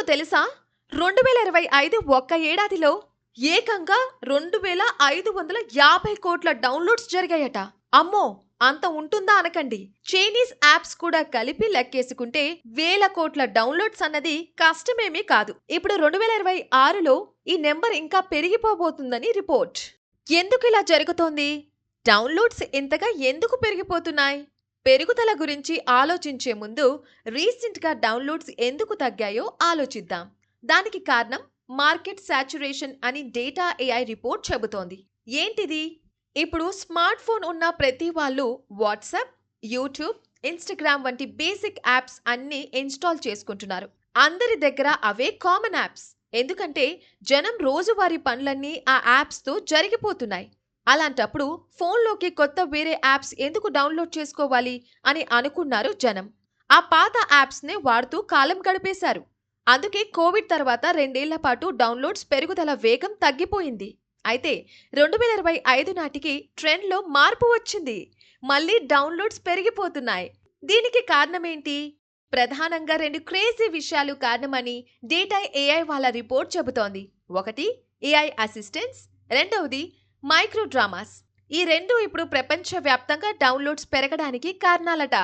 తెలుసా? 2025 ఒక్క ఏడాదిలో ఏకంగా 2550 కోట్ల డౌన్‌లోడ్స్ జరిగాయట. అమ్మో! అంత ఉంటుందా అనకండి. చైనీస్ యాప్స్ కూడా కలిపి లెక్కేసుకుంటే వేల కోట్ల డౌన్‌లోడ్స్ అన్నది కష్టమేమీ కాదు. ఇప్పుడు 2026లో ఈ నెంబర్ ఇంకా పెరిగిపోబోతుందని రిపోర్ట్. ఎందుకిలా జరుగుతోంది? డౌన్‌లోడ్స్ ఇంతగా ఎందుకు పెరిగిపోతున్నాయి? పెరుగుదల గురించి ఆలోచించే ముందు రీసెంట్‌గా డౌన్‌లోడ్స్ ఎందుకు తగ్గాయో ఆలోచిద్దాం. దానికి కారణం మార్కెట్ సాచురేషన్ అని డేటా ఏఐ రిపోర్ట్ చెబుతోంది. ఏంటిది? ఇప్పుడు స్మార్ట్ ఫోన్ ఉన్న ప్రతి వాళ్ళు వాట్సాప్, యూట్యూబ్, ఇన్‌స్టాగ్రామ్ వంటి బేసిక్ యాప్స్ అన్నీ ఇన్‌స్టాల్ చేసుకుంటున్నారు. అందరి దగ్గర అవే కామన్ యాప్స్. ఎందుకంటే జనం రోజువారీ పనులన్నీ ఆ యాప్స్‌తో జరిగిపోతున్నాయి. అలాంటప్పుడు ఫోన్‌లోకి కొత్త వేరే యాప్స్ ఎందుకు డౌన్‌లోడ్ చేసుకోవాలి అని అనుకున్నారు జనం. ఆ పాత యాప్స్‌నే వాడుతూ కాలం గడిపేశారు. అందుకే కోవిడ్ తర్వాత 2 ఏళ్ల పాటు డౌన్‌లోడ్స్ పెరుగుదల వేగం తగ్గిపోయింది. అయితే 2025 నాటికి ట్రెండ్‌లో మార్పు వచ్చింది. మళ్ళీ డౌన్‌లోడ్స్ పెరిగిపోతున్నాయి. దీనికి కారణమేంటి? ప్రధానంగా 2 క్రేజీ విషయాలు కారణమని డేటా ఏఐ వాళ్ళ రిపోర్ట్ చెబుతోంది. ఒకటి ఏఐ అసిస్టెంట్స్, రెండవది మైక్రో డ్రామాస్. ఈ రెండు ఇప్పుడు ప్రపంచవ్యాప్తంగా డౌన్‌లోడ్స్ పెరగడానికి కారణాలట.